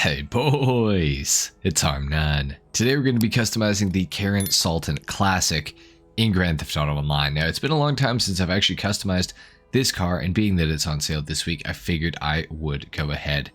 Hey boys, it's HarmNone. Today we're going to be customizing the Karin Sultan Classic in Grand Theft Auto Online. Now it's been a long time since I've actually customized this car, and being that it's on sale this week, I figured I would go ahead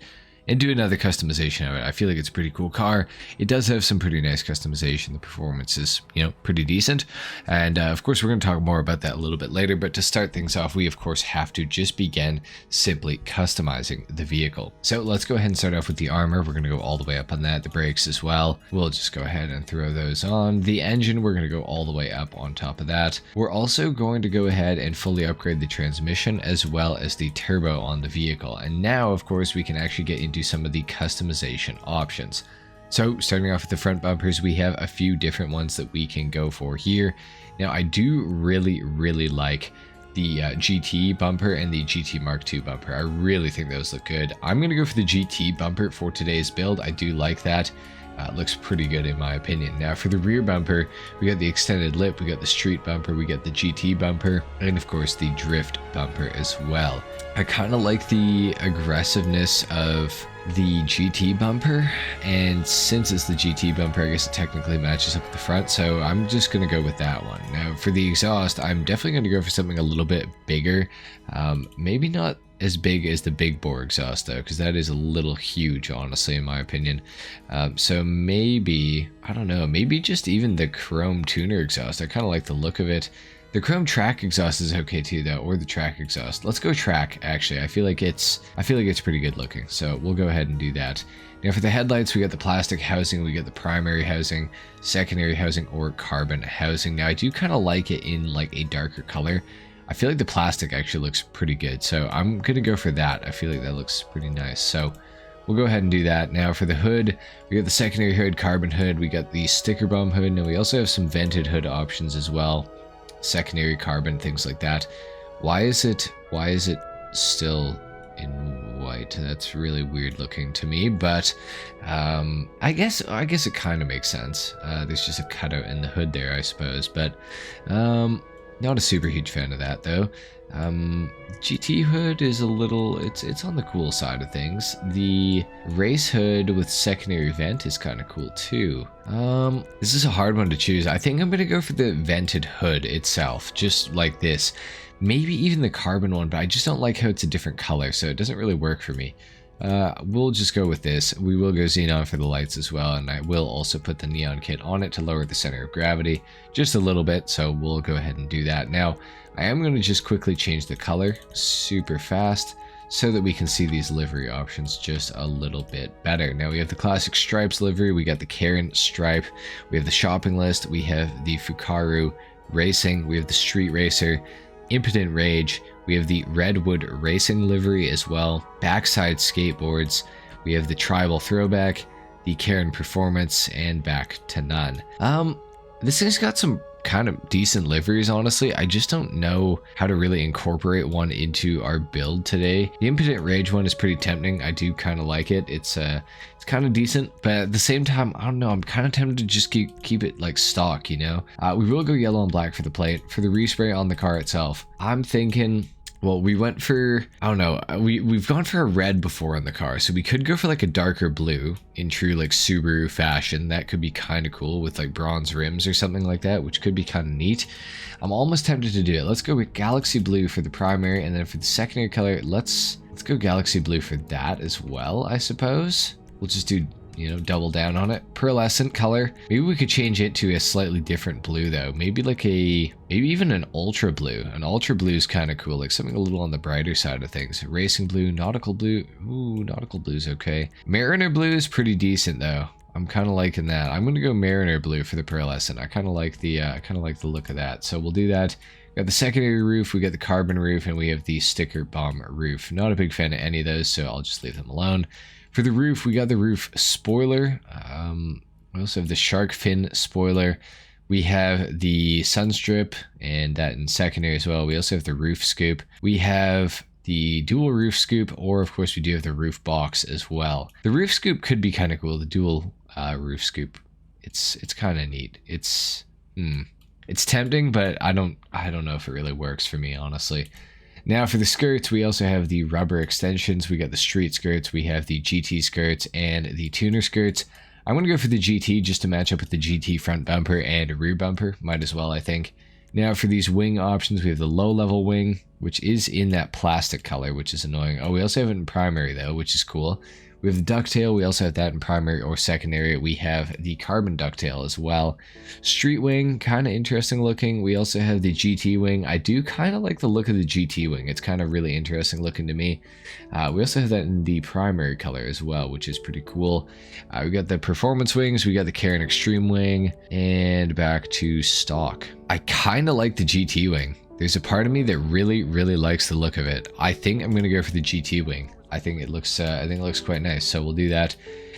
and do another customization of it. I feel like it's a pretty cool car. It does have some pretty nice customization. The performance is, pretty decent. And of course, we're going to talk more about that a little bit later. But to start things off, we of course have to just begin simply customizing the vehicle. So let's go ahead and start off with the armor. We're going to go all the way up on that. The brakes as well. We'll just go ahead and throw those on. The engine, we're going to go all the way up on top of that. We're also going to go ahead and fully upgrade the transmission as well as the turbo on the vehicle. And now, of course, we can actually get into some of the customization options. So starting off with the front bumpers, we have a few different ones that we can go for here. Now I do really like the GT bumper and the GT Mark II bumper. I really think those look good. I'm gonna go for the GT bumper for today's build. I do like that. It looks pretty good in my opinion. Now for the rear bumper, we got the extended lip, we got the street bumper, we got the GT bumper, and of course the drift bumper as well. I kind of like the aggressiveness of the GT bumper, and since it's the GT bumper, I guess it technically matches up with the front, so I'm just going to go with that one. Now for the exhaust, I'm definitely going to go for something a little bit bigger. Maybe not as big as the big bore exhaust though, because that is a little huge, honestly, in my opinion. So maybe, I don't know, maybe just even the chrome tuner exhaust. I kind of like the look of it. The chrome track exhaust is okay too though, or the track exhaust. Let's go track actually. I feel like it's pretty good looking, so we'll go ahead and do that. Now for the headlights, we got the plastic housing, we got the primary housing, secondary housing, or carbon housing. Now I do kind of like it in like a darker color. I feel like the plastic actually looks pretty good, so I'm gonna go for that. I feel like that looks pretty nice, so we'll go ahead and do that. Now for the hood, we got the secondary hood, carbon hood, we got the sticker bomb hood, and we also have some vented hood options as well. Secondary carbon, things like that. Why is it still in white? That's really weird looking to me, but I guess it kind of makes sense. There's just a cutout in the hood there, I suppose, but not a super huge fan of that though. GT hood is a little, it's on the cool side of things. The race hood with secondary vent is kind of cool too. This is a hard one to choose. I think I'm gonna go for the vented hood itself, just like this. Maybe even the carbon one, but I just don't like how it's a different color, so it doesn't really work for me. We'll just go with this. We will go xenon for the lights as well, and I will also put the neon kit on it to lower the center of gravity just a little bit, so we'll go ahead and do that. Now I am going to just quickly change the color super fast so that we can see these livery options just a little bit better. Now we have the classic stripes livery, we got the Karin stripe, we have the shopping list, we have the Fukaru racing, we have the street racer, impotent rage, we have the redwood racing livery as well, backside skateboards, we have the tribal throwback, the Karin performance, and back to none. This thing's got some kind of decent liveries, honestly. I just don't know how to really incorporate one into our build today. The impotent rage one is pretty tempting. I do kind of like it. It's kind of decent, but at the same time, I don't know, I'm kind of tempted to just keep it like stock, we will go yellow and black for the plate. For the respray on the car itself, I'm thinking, well, we went for, I don't know, we've gone for a red before on the car, so we could go for like a darker blue in true like Subaru fashion. That could be kind of cool with like bronze rims or something like that, which could be kind of neat. I'm almost tempted to do it. Let's go with galaxy blue for the primary, and then for the secondary color, let's go galaxy blue for that as well, I suppose. We'll just do, double down on it. Pearlescent color. Maybe we could change it to a slightly different blue though. Maybe even an ultra blue. An ultra blue is kind of cool, like something a little on the brighter side of things. Racing blue, nautical blue. Ooh, nautical blue's okay. Mariner blue is pretty decent though. I'm kind of liking that. I'm gonna go mariner blue for the pearlescent. I kind of like the look of that. So we'll do that. We got the secondary roof, we got the carbon roof, and we have the sticker bomb roof. Not a big fan of any of those, so I'll just leave them alone. For the roof, we got the roof spoiler. We also have the shark fin spoiler. We have the sun strip, and that in secondary as well. We also have the roof scoop. We have the dual roof scoop, or of course we do have the roof box as well. The roof scoop could be kind of cool. The dual roof scoop, it's kind of neat. It's tempting, but I don't know if it really works for me, honestly. Now for the skirts, we also have the rubber extensions. We got the street skirts, we have the GT skirts, and the tuner skirts. I'm going to go for the GT just to match up with the GT front bumper and rear bumper. Might as well, I think. Now for these wing options, we have the low level wing, which is in that plastic color, which is annoying. Oh, we also have it in primary though, which is cool. We have the ducktail, we also have that in primary or secondary. We have the carbon ducktail as well. Street wing, kind of interesting looking. We also have the GT wing. I do kind of like the look of the GT wing. It's kind of really interesting looking to me. We also have that in the primary color as well, which is pretty cool. We got the performance wings, we got the Karin Extreme wing, and back to stock. I kind of like the GT wing. There's a part of me that really likes the look of it. I think I'm going to go for the GT wing. I think it looks quite nice, so we'll do that.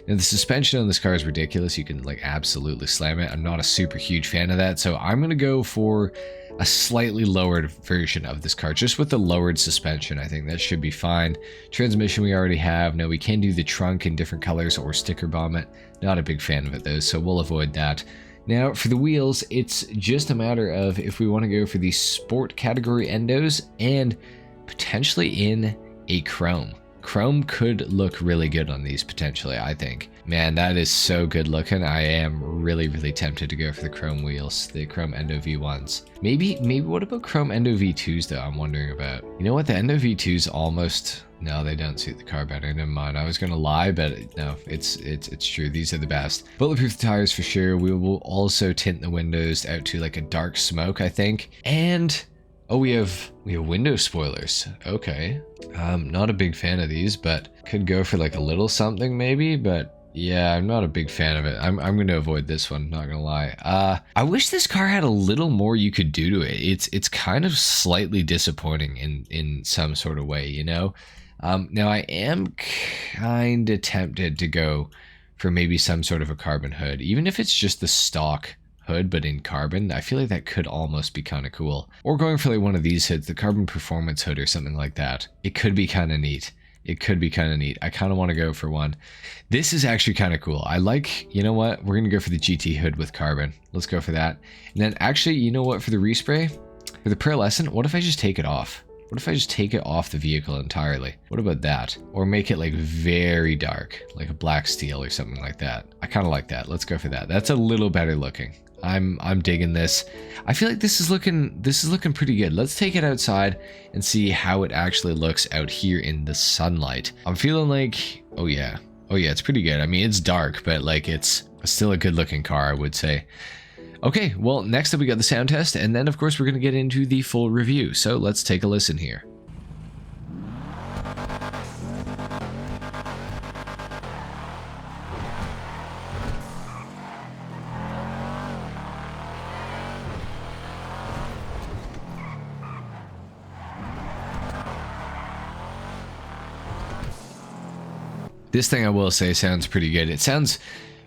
Now the suspension on this car is ridiculous. You can like absolutely slam it. I'm not a super huge fan of that, so I'm gonna go for a slightly lowered version of this car, just with the lowered suspension. I think that should be fine. Transmission we already have. Now we can do the trunk in different colors or sticker bomb it. Not a big fan of it though, so we'll avoid that. Now for the wheels, it's just a matter of if we want to go for the sport category endos and potentially in a chrome. Chrome could look really good on these potentially, I think. Man, that is so good looking. I am really tempted to go for the chrome wheels, the chrome Endo V1s. Maybe what about chrome Endo V2s though? I'm wondering about. You know what, the Endo V2s almost, no, they don't suit the car better. Never mind. I was gonna lie, but no, it's true. These are the best. Bulletproof tires for sure. We will also tint the windows out to like a dark smoke, I think. And oh, we have window spoilers. Okay. Not a big fan of these, but could go for like a little something maybe, but yeah, I'm not a big fan of it. I'm going to avoid this one, not going to lie. I wish this car had a little more you could do to it. It's kind of slightly disappointing in some sort of way, you know? Now I am kind of tempted to go for maybe some sort of a carbon hood, even if it's just the stock hood but in carbon. I feel like that could almost be kind of cool. Or going for like one of these hoods, the carbon performance hood or something like that. It could be kind of neat. It could be kind of neat. I kind of want to go for one. This is actually kind of cool. I like, you know what, we're gonna go for the GT hood with carbon. Let's go for that. And then actually, you know what, for the respray, for the pearlescent, what if I just take it off? What if I just take it off the vehicle entirely? What about that? Or make it like very dark, like a black steel or something like that. I kind of like that. Let's go for that. That's a little better looking. I'm digging this. I feel like this is looking pretty good. Let's take it outside and see how it actually looks out here in the sunlight. I'm feeling like, oh yeah, it's pretty good. I mean, it's dark, but like it's still a good looking car, I would say. Okay, well, next up we got the sound test, and then of course we're going to get into the full review. So let's take a listen here. This thing I will say sounds pretty good. It sounds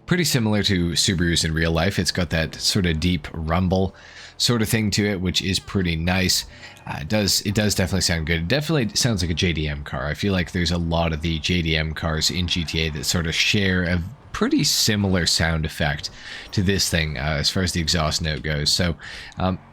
pretty similar to Subarus in real life. It's got that sort of deep rumble sort of thing to it, which is pretty nice. It does definitely sound good. It definitely sounds like a JDM car. I feel like there's a lot of the JDM cars in GTA that sort of share a pretty similar sound effect to this thing as far as the exhaust note goes. So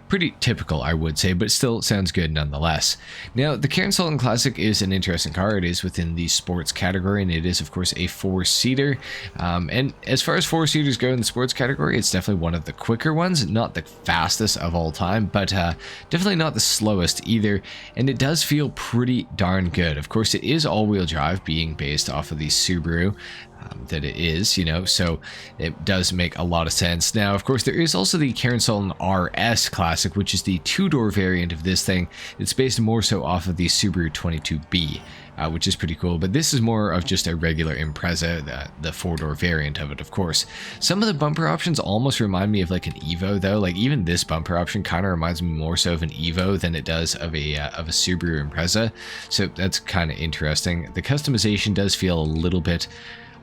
pretty typical, I would say, but still sounds good nonetheless. Now, the Karin Sultan Classic is an interesting car. It is within the sports category, and it is, of course, a four-seater. And as far as four-seaters go in the sports category, it's definitely one of the quicker ones. Not the fastest of all time, but definitely not the slowest either. And it does feel pretty darn good. Of course, it is all-wheel drive, being based off of the Subaru that it is, you know, so it does make a lot of sense. Now, of course, there is also the Karin Sultan RS Classic, which is the two-door variant of this thing. It's based more so off of the Subaru 22B, which is pretty cool, but this is more of just a regular Impreza, the four-door variant of it, of course. Some of the bumper options almost remind me of like an Evo, though. Like even this bumper option kind of reminds me more so of an Evo than it does of a Subaru Impreza, so that's kind of interesting. The customization does feel a little bit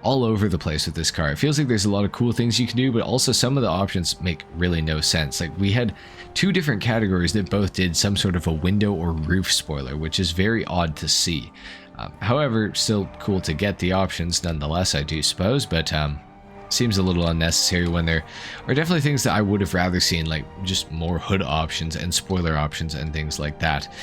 all over the place with this car. It feels like there's a lot of cool things you can do, but also some of the options make really no sense. Like we had two different categories that both did some sort of a window or roof spoiler, which is very odd to see. However, still cool to get the options nonetheless, I do suppose, but seems a little unnecessary when there are definitely things that I would have rather seen, like just more hood options and spoiler options and things like that.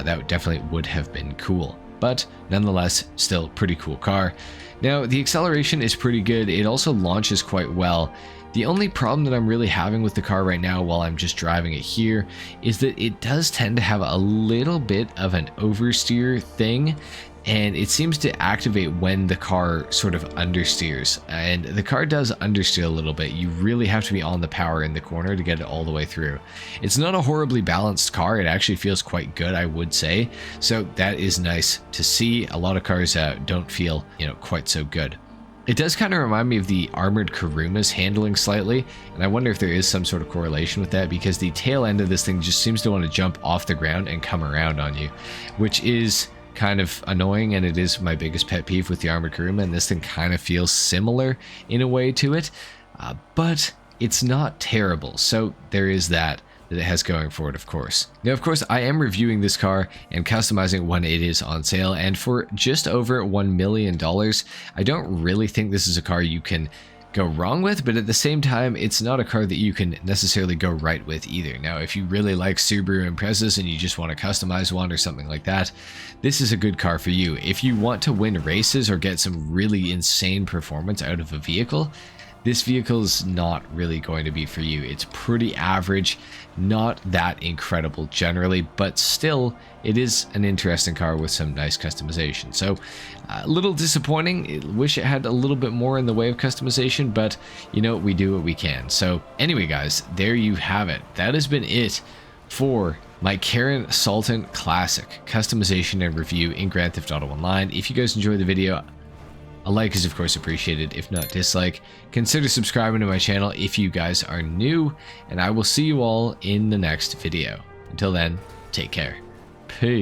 That definitely would have been cool, but nonetheless, still pretty cool car. Now, the acceleration is pretty good. It also launches quite well. The only problem that I'm really having with the car right now while I'm just driving it here is that it does tend to have a little bit of an oversteer thing, and it seems to activate when the car sort of understeers. And the car does understeer a little bit. You really have to be on the power in the corner to get it all the way through. It's not a horribly balanced car. It actually feels quite good, I would say. So that is nice to see. A lot of cars don't feel, quite so good. It does kind of remind me of the armored Kuruma's handling slightly, and I wonder if there is some sort of correlation with that, because the tail end of this thing just seems to want to jump off the ground and come around on you, which is kind of annoying, and it is my biggest pet peeve with the armored Kuruma, and this thing kind of feels similar in a way to it, but it's not terrible, so there is that it has going for it, of course. Now, of course, I am reviewing this car and customizing when it is on sale, and for just over $1 million, I don't really think this is a car you can go wrong with, but at the same time, it's not a car that you can necessarily go right with either. Now, if you really like Subaru Imprezas and you just want to customize one or something like that, this is a good car for you. If you want to win races or get some really insane performance out of a vehicle, this vehicle is not really going to be for you. It's pretty average, not that incredible generally, but still, it is an interesting car with some nice customization. So, a little disappointing. Wish it had a little bit more in the way of customization, but we do what we can. So, anyway, guys, there you have it. That has been it for my Karin Sultan Classic customization and review in Grand Theft Auto Online. If you guys enjoyed the video, a like is of course appreciated. If not, dislike. Consider subscribing to my channel if you guys are new, and I will see you all in the next video. Until then, take care. Peace.